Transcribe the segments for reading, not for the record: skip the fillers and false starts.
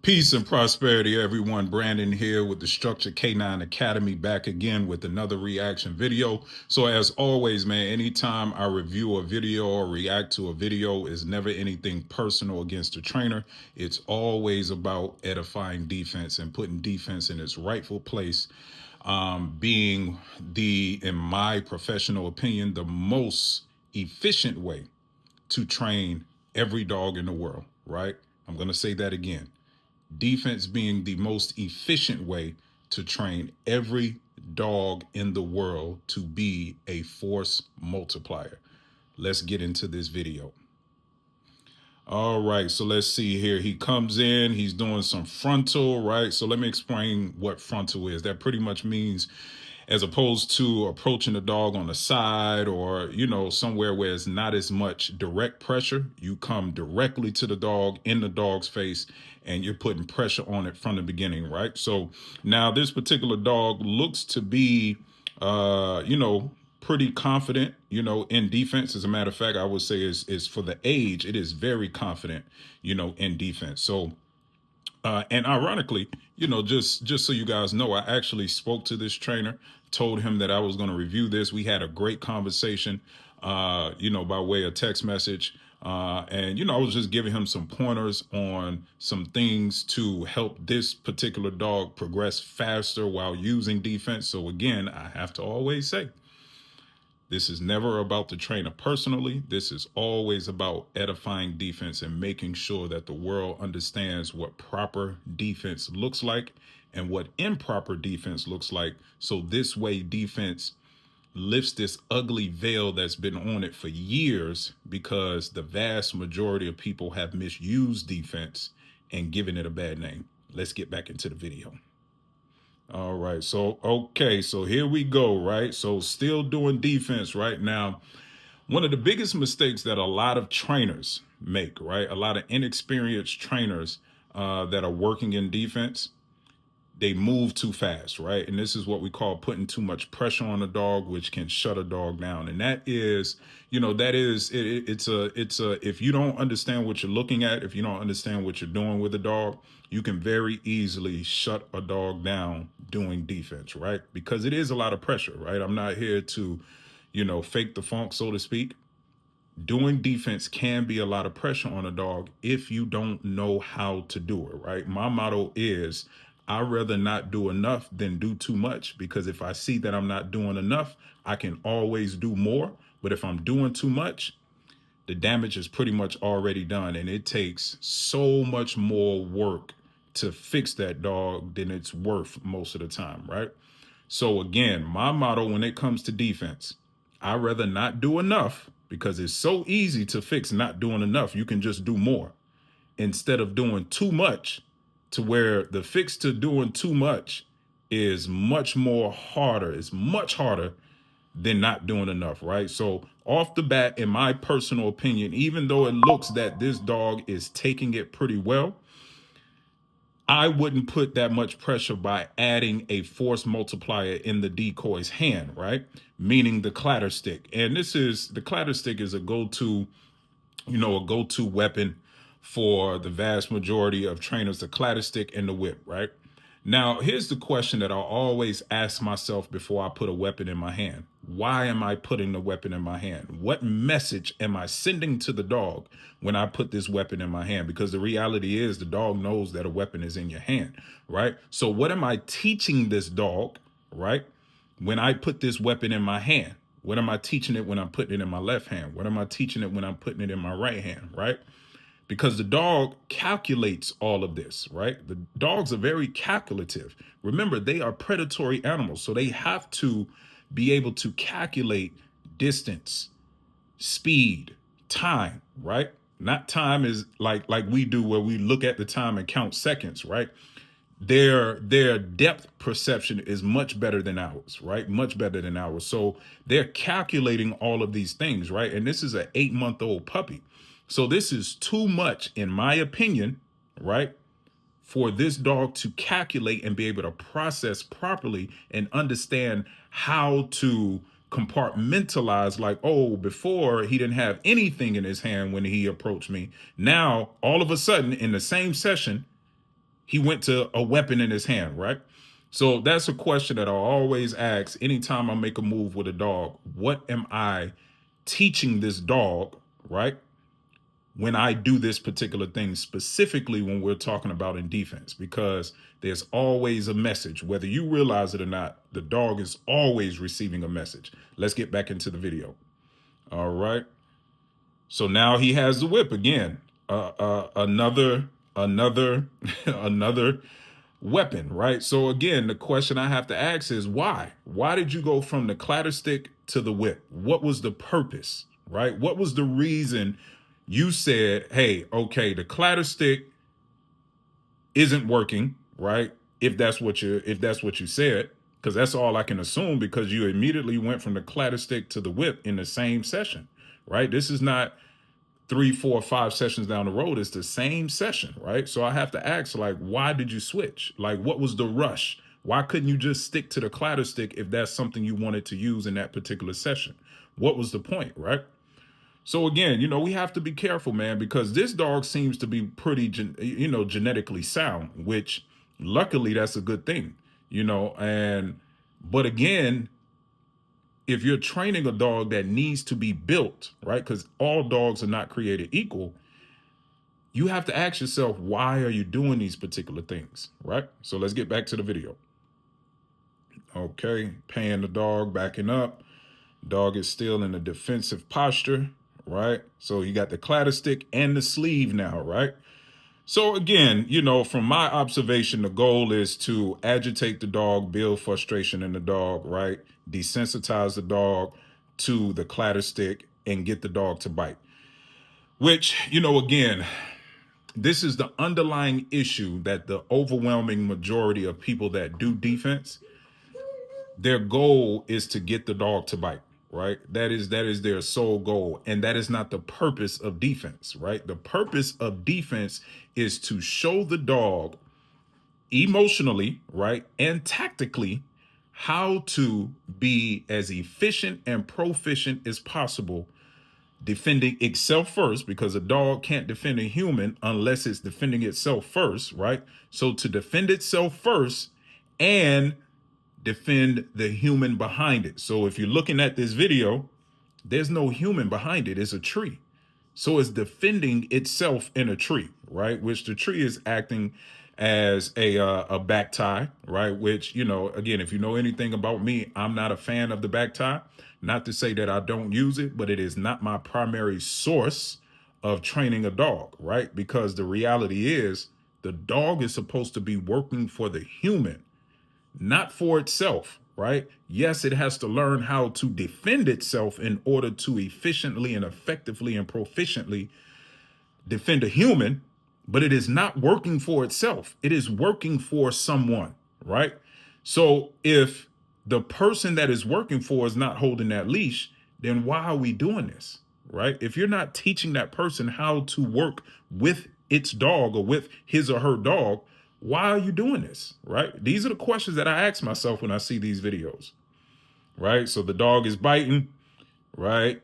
Peace and prosperity, everyone. Brandon here with the Structure K9 Academy, back again with another reaction video. So as always, man, anytime I review a video or react to a video, is never anything personal against the trainer. It's always about edifying defense and putting defense in its rightful place, being in my professional opinion, the most efficient way to train every dog in the world, right? I'm going to say that again. Defense being the most efficient way to train every dog in the world to be a force multiplier. Let's get into this video. All right, so let's see here. He comes in, he's doing some frontal, right? So let me explain what frontal is. That pretty much means, as opposed to approaching the dog on the side or, somewhere where it's not as much direct pressure, you come directly to the dog in the dog's face and you're putting pressure on it from the beginning, right? So now this particular dog looks to be, pretty confident, in defense. As a matter of fact, I would say is for the age, it is very confident, in defense. So and ironically, just so you guys know, I actually spoke to this trainer, told him that I was going to review this. We had a great conversation, by way of text message. And I was just giving him some pointers on some things to help this particular dog progress faster while using defense. So again, I have to always say, this is never about the trainer personally. This is always about edifying defense and making sure that the world understands what proper defense looks like and what improper defense looks like. So this way defense lifts this ugly veil that's been on it for years, because the vast majority of people have misused defense and given it a bad name. Let's get back into the video. All right. So, okay. So here we go. Right. So still doing defense right now. One of the biggest mistakes that a lot of trainers make, right? A lot of inexperienced trainers that are working in defense, they move too fast, right? And this is what we call putting too much pressure on a dog, which can shut a dog down. And that is, if you don't understand what you're looking at, if you don't understand what you're doing with a dog, you can very easily shut a dog down doing defense, right? Because it is a lot of pressure, right? I'm not here to, fake the funk, so to speak. Doing defense can be a lot of pressure on a dog if you don't know how to do it, right? My motto is, I'd rather not do enough than do too much, because if I see that I'm not doing enough, I can always do more. But if I'm doing too much, the damage is pretty much already done, and it takes so much more work to fix that dog than it's worth most of the time, right? So again, my motto when it comes to defense, I'd rather not do enough, because it's so easy to fix not doing enough. You can just do more instead of doing too much, to where the fix to doing too much is much more harder. It's much harder than not doing enough, right? So off the bat, in my personal opinion, even though it looks that this dog is taking it pretty well, I wouldn't put that much pressure by adding a force multiplier in the decoy's hand, right? Meaning the clatter stick. And the clatter stick is a go-to weapon for the vast majority of trainers, the clatter stick and the whip, right? Now, here's the question that I'll always ask myself before I put a weapon in my hand. Why am I putting the weapon in my hand? What message am I sending to the dog when I put this weapon in my hand? Because the reality is the dog knows that a weapon is in your hand, right? So what am I teaching this dog, right, when I put this weapon in my hand? What am I teaching it when I'm putting it in my left hand? What am I teaching it when I'm putting it in my right hand, right? Because the dog calculates all of this, right? The dogs are very calculative. Remember, they are predatory animals, so they have to be able to calculate distance, speed, time, right? Not time is like we do, where we look at the time and count seconds, right? Their depth perception is much better than ours, right? Much better than ours. So they're calculating all of these things, right? And this is an 8-month-old puppy. So this is too much, in my opinion, right, for this dog to calculate and be able to process properly and understand how to compartmentalize. Like, oh, before he didn't have anything in his hand when he approached me. Now, all of a sudden, in the same session, He went to a weapon in his hand, right? So that's a question that I always ask anytime I make a move with a dog. What am I teaching this dog, right? When I do this particular thing, specifically when we're talking about in defense, because there's always a message, whether you realize it or not, the dog is always receiving a message. Let's get back into the video. All right. So now he has the whip again. Another another weapon, right? So again, the question I have to ask is why? Why did you go from the clatter stick to the whip? What was the purpose, right? What was the reason you said, hey, okay, the clatter stick isn't working, right? If that's what you said, because that's all I can assume, because you immediately went from the clatter stick to the whip in the same session, right? This is not 3, 4, 5 sessions down the road. It's the same session, right? So I have to ask, like, why did you switch? Like, what was the rush? Why couldn't you just stick to the clatter stick if that's something you wanted to use in that particular session? What was the point, right? So again, we have to be careful, man, because this dog seems to be pretty, genetically sound, which luckily that's a good thing, but again, if you're training a dog that needs to be built, right? Because all dogs are not created equal. You have to ask yourself, why are you doing these particular things, right? So let's get back to the video. Okay, paying the dog, backing up. Dog is still in a defensive posture, right? So you got the clatter stick and the sleeve now, right? So again, from my observation, the goal is to agitate the dog, build frustration in the dog, right? Desensitize the dog to the clatter stick and get the dog to bite. Which, again, this is the underlying issue that the overwhelming majority of people that do defense, their goal is to get the dog to bite, right? That is their sole goal. And that is not the purpose of defense, right? The purpose of defense is to show the dog emotionally, right, and tactically how to be as efficient and proficient as possible defending itself first, because a dog can't defend a human unless it's defending itself first, right? So to defend itself first and defend the human behind it. So if you're looking at this video, there's no human behind it. It's a tree. So it's defending itself in a tree, right? Which the tree is acting as a back tie, right? Which, again, if you know anything about me, I'm not a fan of the back tie. Not to say that I don't use it, but it is not my primary source of training a dog, right? Because the reality is the dog is supposed to be working for the human, not for itself, right? Yes, it has to learn how to defend itself in order to efficiently and effectively and proficiently defend a human, but it is not working for itself. It is working for someone, right? So if the person that is working for is not holding that leash, then why are we doing this, right? If you're not teaching that person how to work with its dog or with his or her dog, why are you doing this, right? These are the questions that I ask myself when I see these videos, right? So the dog is biting, right?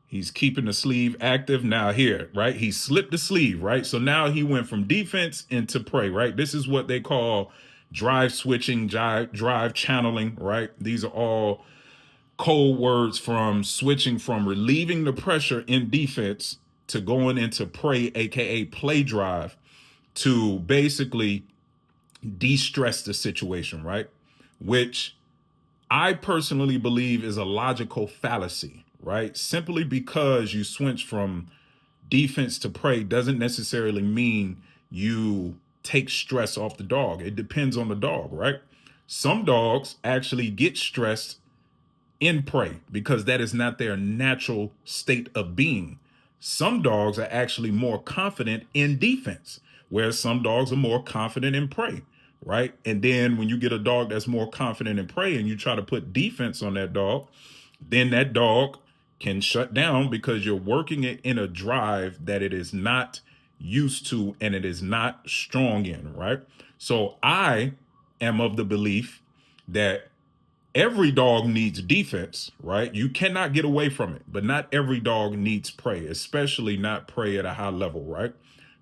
He's keeping the sleeve active now here, right? He slipped the sleeve, right? So now he went from defense into prey, right? This is what they call drive switching, drive channeling, right? These are all code words from switching from relieving the pressure in defense to going into prey, AKA play drive, to basically de-stress the situation, right? Which I personally believe is a logical fallacy, right? Simply because you switch from defense to prey doesn't necessarily mean you take stress off the dog. It depends on the dog, right? Some dogs actually get stressed in prey because that is not their natural state of being. Some dogs are actually more confident in defense, whereas some dogs are more confident in prey, right? And then when you get a dog that's more confident in prey and you try to put defense on that dog, then that dog can shut down because you're working it in a drive that it is not used to and it is not strong in, right? So I am of the belief that every dog needs defense, right? You cannot get away from it, but not every dog needs prey, especially not prey at a high level, right?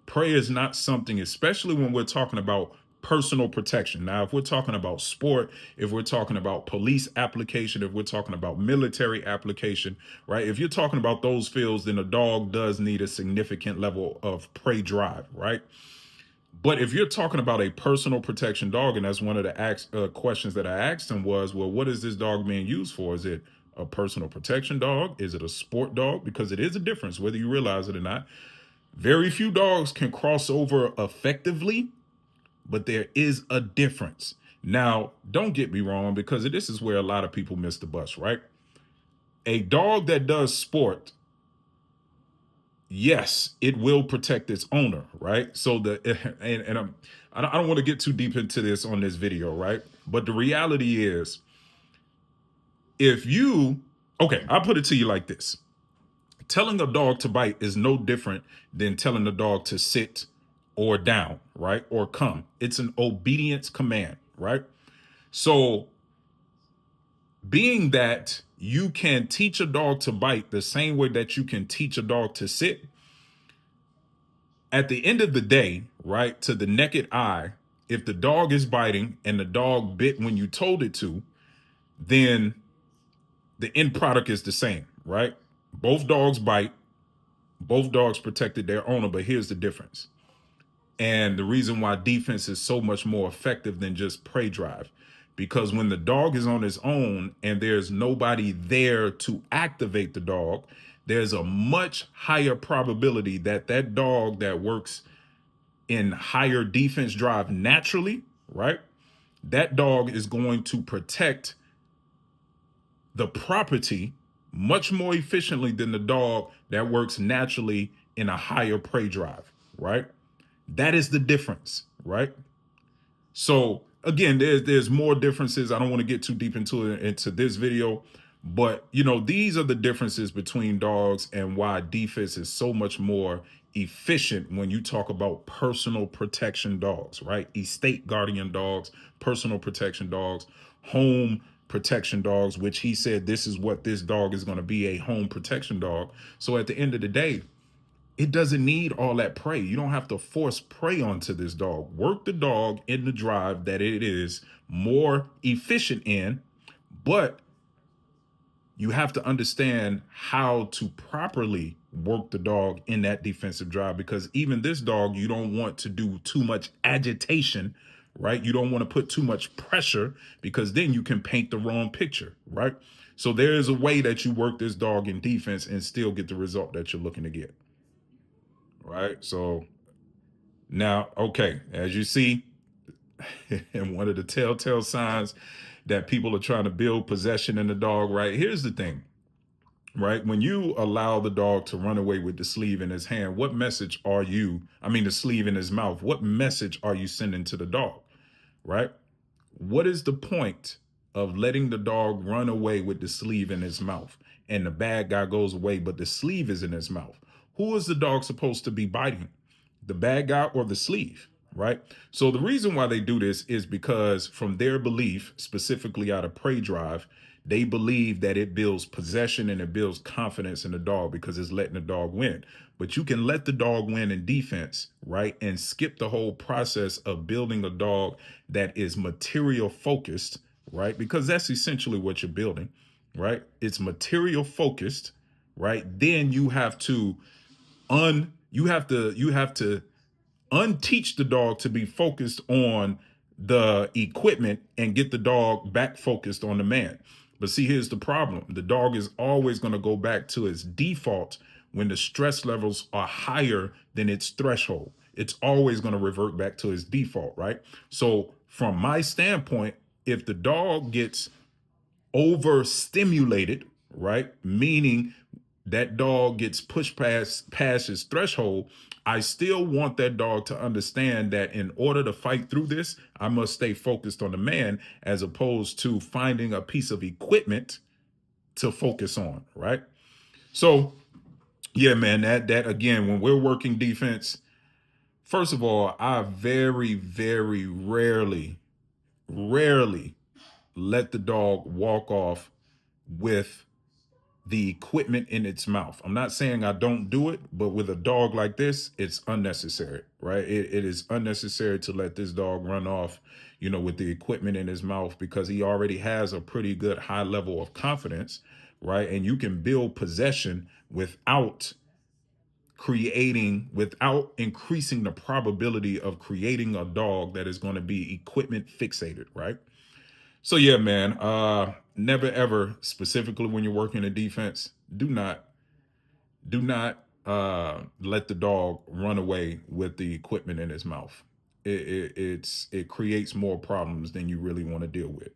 Prey is not something, especially when we're talking about personal protection. Now, if we're talking about sport, if we're talking about police application, if we're talking about military application, right? If you're talking about those fields, then a dog does need a significant level of prey drive, right? But if you're talking about a personal protection dog, and that's one of the questions that I asked him was, well, what is this dog being used for? Is it a personal protection dog? Is it a sport dog? Because it is a difference, whether you realize it or not. Very few dogs can cross over effectively, but there is a difference. Now, don't get me wrong, because this is where a lot of people miss the bus, right? A dog that does sport, yes, it will protect its owner, right? So I don't want to get too deep into this on this video, right? But the reality is, if you, okay, I'll put it to you like this. Telling a dog to bite is no different than telling the dog to sit or down, right? Or come. It's an obedience command, right? So, being that you can teach a dog to bite the same way that you can teach a dog to sit, at the end of the day, right, to the naked eye, if the dog is biting and the dog bit when you told it to, then the end product is the same, right? Both dogs bite, both dogs protected their owner, but here's the difference. And the reason why defense is so much more effective than just prey drive, because when the dog is on his own and there's nobody there to activate the dog, there's a much higher probability that that dog that works in higher defense drive naturally, right? That dog is going to protect the property much more efficiently than the dog that works naturally in a higher prey drive, right? That is the difference, right? So again, there's more differences. I don't want to get too deep into this video, but these are the differences between dogs and why defense is so much more efficient when you talk about personal protection dogs, right? Estate guardian dogs, personal protection dogs, home protection dogs, which he said this is what this dog is going to be, a home protection dog. So at the end of the day, it doesn't need all that prey. You don't have to force prey onto this dog. Work the dog in the drive that it is more efficient in, but you have to understand how to properly work the dog in that defensive drive, because even this dog, you don't want to do too much agitation, right? You don't want to put too much pressure, because then you can paint the wrong picture, right? So there is a way that you work this dog in defense and still get the result that you're looking to get, right? So now, okay, as you see, and one of the telltale signs that people are trying to build possession in the dog, right? Here's the thing, right? When you allow the dog to run away with the sleeve in his hand, what message are you, I mean, the sleeve in his mouth, what message are you sending to the dog, right? What is the point of letting the dog run away with the sleeve in his mouth and the bad guy goes away, but the sleeve is in his mouth? Who is the dog supposed to be biting? The bad guy or the sleeve, right? So the reason why they do this is because from their belief, specifically out of prey drive, they believe that it builds possession and it builds confidence in the dog because it's letting the dog win. But you can let the dog win in defense, right? And skip the whole process of building a dog that is material focused, right? Because that's essentially what you're building, right? It's material focused, right? Then you have to you have to unteach the dog to be focused on the equipment and get the dog back focused on the man. But see, here's the problem. The dog is always going to go back to its default when the stress levels are higher than its threshold. It's always going to revert back to its default, right? So from my standpoint, if the dog gets overstimulated, right? Meaning that dog gets pushed past his threshold. I still want that dog to understand that in order to fight through this, I must stay focused on the man as opposed to finding a piece of equipment to focus on, right? So, yeah, man, that again, when we're working defense, first of all, I very, very rarely let the dog walk off with the equipment in its mouth. I'm not saying I don't do it, but with a dog like this, it's unnecessary, right? It is unnecessary to let this dog run off, with the equipment in his mouth, because he already has a pretty good high level of confidence, right? And you can build possession without increasing the probability of creating a dog that is going to be equipment fixated, right? So yeah, man, never ever, specifically when you're working in defense, do not let the dog run away with the equipment in his mouth. It creates more problems than you really want to deal with.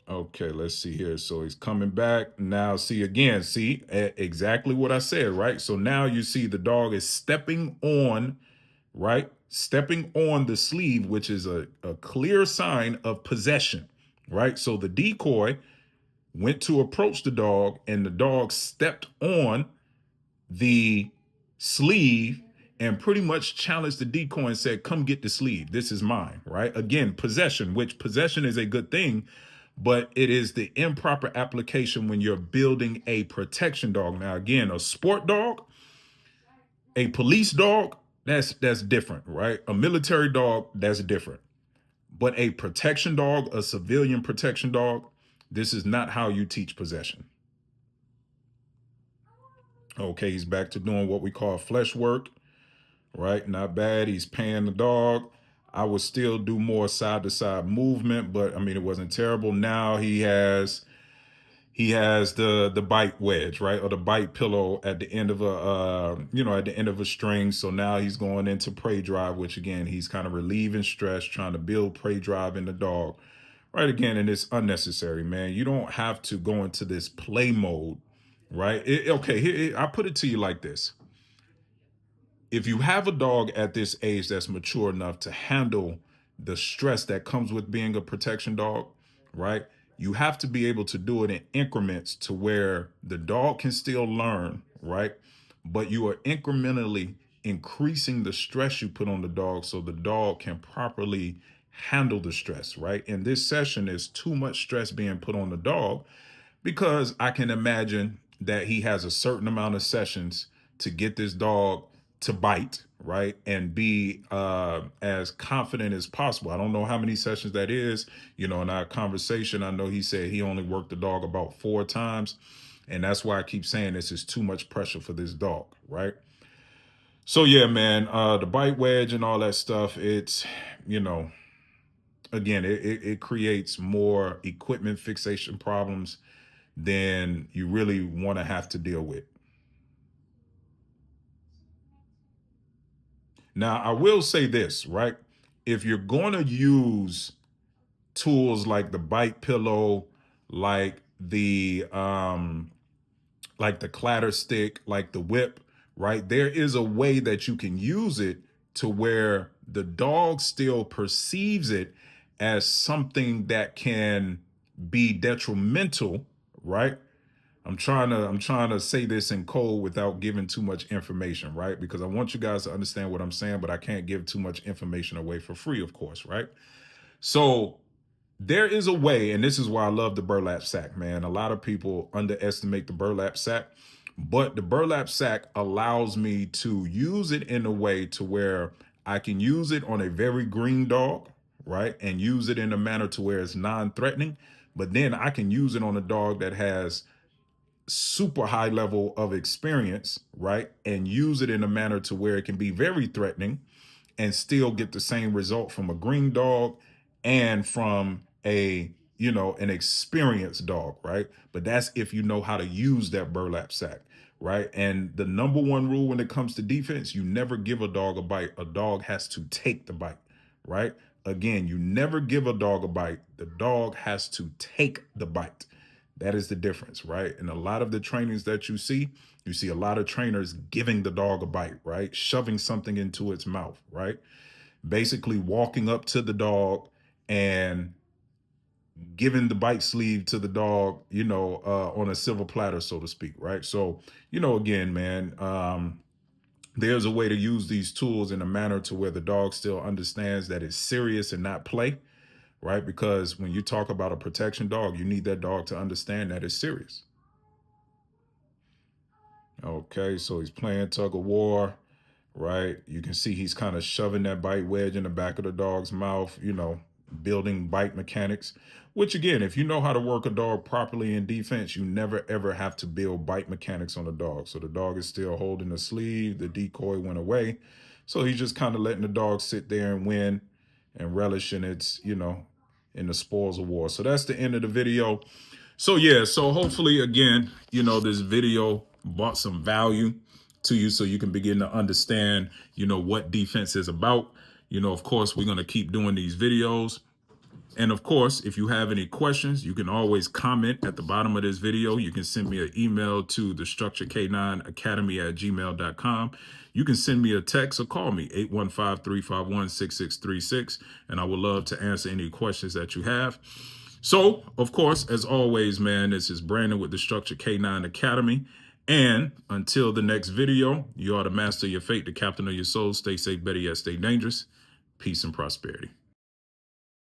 Okay, let's see here. So he's coming back now. See again, exactly what I said, right? So now you see the dog is stepping on, right? Stepping on the sleeve, which is a clear sign of possession, right? So the decoy went to approach the dog, and the dog stepped on the sleeve and pretty much challenged the decoy and said, "Come get the sleeve. This is mine," right? Again, possession, which possession is a good thing, but it is the improper application when you're building a protection dog. Now, again, a sport dog, a police dog, that's different, right? A military dog, that's different. But a protection dog, a civilian protection dog, this is not how you teach possession. Okay, he's back to doing what we call flesh work, right? Not bad. He's paying the dog. I would still do more side to side movement, but I mean, it wasn't terrible. Now he has the bite wedge, right, or the bite pillow at the end of a string. So now he's going into prey drive, which again, he's kind of relieving stress, trying to build prey drive in the dog, right? Again, and it's unnecessary, man. You don't have to go into this play mode, right? Okay, I put it to you like this: if you have a dog at this age that's mature enough to handle the stress that comes with being a protection dog, right? You have to be able to do it in increments to where the dog can still learn, right? But you are incrementally increasing the stress you put on the dog so the dog can properly handle the stress, right? In this session, there's too much stress being put on the dog because I can imagine that he has a certain amount of sessions to get this dog to bite, right, and be as confident as possible. I don't know how many sessions that is. In our conversation, I know he said he only worked the dog about 4 times, and that's why I keep saying this is too much pressure for this dog, right? So yeah, man, the bite wedge and all that stuff, it's, again, it creates more equipment fixation problems than you really want to have to deal with. Now, I will say this, right? If you're going to use tools like the bite pillow, like the clatter stick, like the whip, right? There is a way that you can use it to where the dog still perceives it as something that can be detrimental, right? I'm trying to say this in code without giving too much information, right? Because I want you guys to understand what I'm saying, but I can't give too much information away for free, of course, right? So there is a way, and this is why I love the burlap sack, man. A lot of people underestimate the burlap sack, but the burlap sack allows me to use it in a way to where I can use it on a very green dog, right? And use it in a manner to where it's non-threatening. But then I can use it on a dog that has super high level of experience, right? And use it in a manner to where it can be very threatening and still get the same result from a green dog and from an experienced dog, right? But that's if you know how to use that burlap sack, right? And the number one rule when it comes to defense, you never give a dog a bite. A dog has to take the bite, right? Again, you never give a dog a bite. The dog has to take the bite. That is the difference, right? And a lot of the trainings that you see a lot of trainers giving the dog a bite, right? Shoving something into its mouth, right? Basically walking up to the dog and giving the bite sleeve to the dog, on a silver platter, so to speak, right? So, again, man, there's a way to use these tools in a manner to where the dog still understands that it's serious and not play, right? Because when you talk about a protection dog, you need that dog to understand that it's serious. Okay, so he's playing tug of war, right? You can see he's kind of shoving that bite wedge in the back of the dog's mouth, building bite mechanics, which again, if you know how to work a dog properly in defense, you never ever have to build bite mechanics on the dog. So the dog is still holding the sleeve, the decoy went away. So he's just kind of letting the dog sit there and win and relish in its, in the spoils of war. So that's the end of the video. So yeah, so hopefully again, this video brought some value to you so you can begin to understand, what defense is about. Of course, we're going to keep doing these videos. And of course, if you have any questions, you can always comment at the bottom of this video. You can send me an email to thestructuredk9academy@gmail.com. You can send me a text or call me 815-351-6636. And I would love to answer any questions that you have. So, of course, as always, man, this is Brandon with the Structured K9 Academy. And until the next video, you are the master of your fate, the captain of your soul. Stay safe, better yet, stay dangerous. Peace and prosperity.